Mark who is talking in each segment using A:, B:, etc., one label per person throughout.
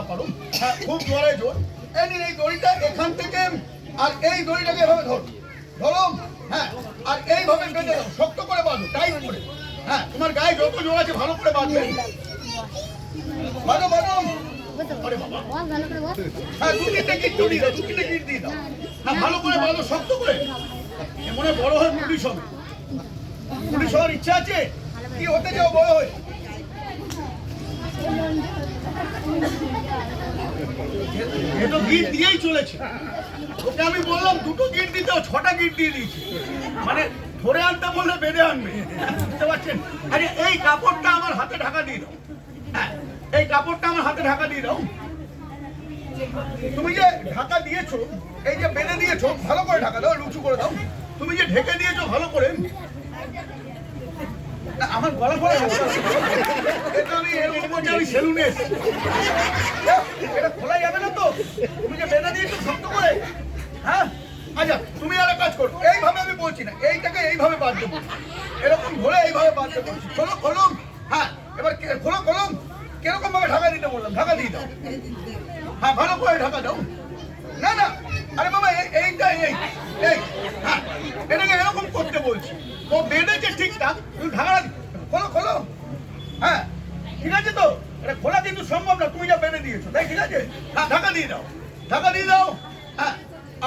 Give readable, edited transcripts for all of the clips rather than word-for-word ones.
A: না পারো, হ্যাঁ খুব জোরে জোর। এই দড়িটা এখান থেকে আর এই দড়িটাকে এভাবে ধরো, ধরো, হ্যাঁ, আর এইভাবে বেঁধে দাও, শক্ত করে বাঁধো, টাইট করে। হ্যাঁ, তোমার গায়ে যত জোর আছে ভালো করে বাঁধবে। বাঁধো বাঁধো। আরে বাবা, হ্যাঁ 2-3টে গিট দিয়ে দাও, 2-3টে গিট দিয়ে দাও। হ্যাঁ ভালো করে বাঁধো, শক্ত করে। মনে বড় হয়ে পুলিশ হবে, পুলিশ হওয়ার ইচ্ছা আছে? কি হতে চাও বড় হয়ে? এতো গিট দিয়েই চলেছে। ওকে আমি বললাম 2টো গিট দিতে, 6টা গিট দিয়ে দিয়েছি। মানে ধরে আনতে বললে বেঁধে আনবে, বুঝতে পারছেন? আরে এই কাপড়টা আমার হাতে ঢাকা দিয়ে দাও। হ্যাঁ এই কাপড়টা আমার হাতে ঢাকা দিয়ে দাও। তুমি যে ঢাকা দিয়েছো, এই যে বেঁধে দিয়েছো, ভালো করে ঢাকা দাও, লুচু করে দাও। তুমি যে ঢেকে দিয়েছো ভালো করে, আমার গলা ফলা এটা আমি এরকম বলছি, আমি সেলুনে এসেছি। এটা খোলা যাবে না তো? তুমি যে বেঁধে দিয়েছো শক্ত করে, হ্যাঁ আচ্ছা তুমি আর কাজ করো, এইভাবে আমি বলছি না, এইটাকে এইভাবে বাঁধতে বলছি, এরকম ধরে এইভাবে বাঁধতে বলছি। খোলো খোলো, হ্যাঁ এবার খোলো খোলো। কিরকম ভাবে ঢাকা দিতে বললাম, ঢাকা দিয়ে দাও। হ্যাঁ ভালো করে ঢাকা দাও। না না, আরে বাবা এইটা এই হ্যাঁ এটাকে এরকম করতে বলছি। ও বেঁধেছে ঠিকঠাক, তুমি ঢাকা খোলো খোলো। হ্যাঁ ঠিক আছে তো? এটা খোলা কিন্তু সম্ভব না, তুমি যা বেঁধে দিয়েছো, তাই ঠিক আছে? হ্যাঁ ঢাকা দিয়ে দাও, ঢাকা দিয়ে দাও। হ্যাঁ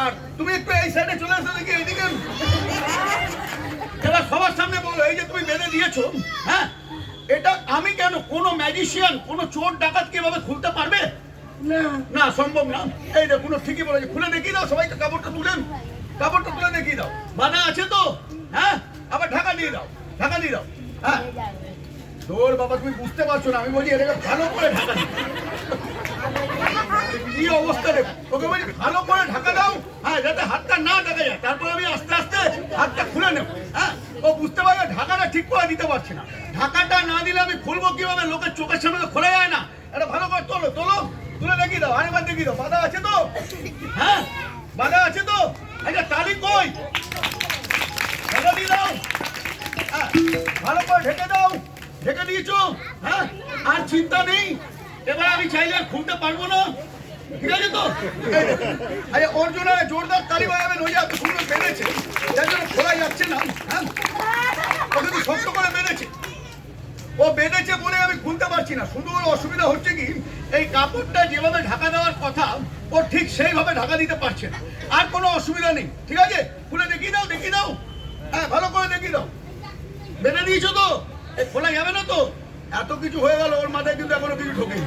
A: আর তুমি একটু এই সাইডে চলে আসো দেখি, এইদিকে। এবার সবার সামনে বলো, এই যে তুমি বেঁধে দিয়েছো, হ্যাঁ এটা আমি কেন, কোনো ম্যাজিশিয়ান, কোনো চোর ডাকাত কি এভাবে খুলতে পারবে? না না, সম্ভব না। এই দেখুন ঠিকই বলেছে, খুলে দেখিয়ে দাও সবাইকে, কাপড়টা তুলে দেখিয়ে দাও। বাধা আছে তো? হ্যাঁ আবার ঢাকা দিয়ে দাও, ঢাকা দিয়ে দাও। হ্যাঁ তোর বাবা তুমি বুঝতে পারছো না, আমি বলছি এটাকে ভালো করে ঢাকা দিও। কি অবস্থা দেখো, তোকে বলছি ভালো করে ঢাকা দাও, হ্যাঁ যাতে হাতটা না দেখা যায়। তারপর আমি আস্তে আস্তে হাতটা খুলে নেব। হ্যাঁ ও বুঝতে পারবে ঢাকাটা ঠিক করে দিতে পারছে না। ঢাকাটা না দিলে আমি খুলবো কিভাবে? লোকের চোখের সামনে তো খোলা যায় না। এটা ভালো করে তোলো, তুলে দেখিয়ে দাও, আরেকবার দেখিয়ে দাও। বাধা আছে তো? হ্যাঁ বাধা আছে তো? আচ্ছা তালি কই? ঢাকা দিয়ে দাও। হ্যাঁ ভালো করে ঢেকে দাও, ঢেকে দিয়েছো। হ্যাঁ আর চিন্তা নেই, এবার আমি চাইলে আর খুলতে পারবো না, ঠিক আছে তো? আরে ওর জন্য জোরদার তালি বাজাবেন, ওই এত সুন্দর বেঁধেছে, যার জন্য খোলা যাচ্ছে না। হ্যাঁ ও কিন্তু শক্ত করে বেঁধেছে, ও বেঁধেছে বলে আমি খুলতে পারছি না। শুধু ওর অসুবিধা হচ্ছে কি, এই কাপড়টা যেভাবে ঢাকা দেওয়ার কথা, ও ঠিক সেইভাবে ঢাকা দিতে পারছে না। আর কোনো অসুবিধা নেই, ঠিক আছে? খুলে দেখিয়ে দাও। হ্যাঁ ভালো করে দেখিয়ে দাও। বেঁধে দিয়েছো তো? এই খোলা যাবে না তো? এত কিছু হয়ে গেল, ওর মাথায় কিন্তু এখনো কিছু ঢোকেনি,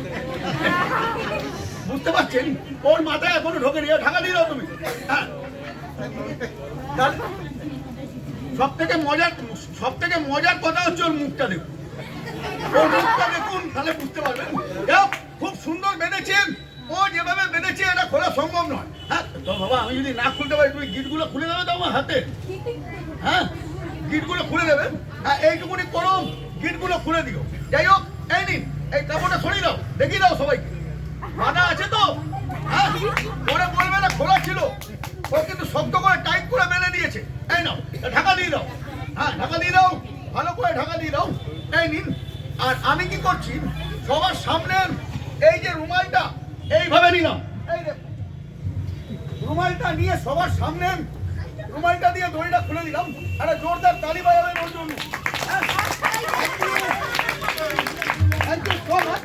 A: বুঝতে পারছেন? ওর মাথায় এখনো ঢোকেনি। ঢাকা দিয়ে দাও তুমি। হ্যাঁ সব থেকে মজার কথা হচ্ছে ওর মুখটা দেখুন, ওর মুখটা দেখুন, তাহলে বুঝতে পারবেন। খুব সুন্দর বেঁধেছে, ও যেভাবে বেঁধেছে এটা খোলা সম্ভব নয়। হ্যাঁ তো বাবা, আমি যদি না খুলতে পারি, তুমি গিটগুলো খুলে দেবে তো আমার হাতে? হ্যাঁ গিটগুলো খুলে দেবে। হ্যাঁ এইটুকুনি করো, গিটগুলো খুলে দিও। যাই হোক, এই নিন, এই কাপড়টা সরিয়ে দাও, দেখিয়ে দাও সবাইকে। বাধা আছে তো? হ্যাঁ পরে বলবে না খোলা ছিল, ও কিন্তু শক্ত করে টাইট করে বেঁধে দিয়েছে। এই নাও, ঢাকা দিয়ে দাও। হ্যাঁ ঢাকা দিয়ে দাও, ভালো করে ঢাকা দিয়ে দাও। এই নিন। আর আমি কি করছি, সবার সামনে এই যে রুমালটা এইভাবে নিলাম, এই দেখো রুমালটা নিয়ে সবার সামনে রুমালটা দিয়ে দড়িটা খুলে দিলাম। একটা জোরদার তালি বাজাবেন ওর জন্য। Thank you so much.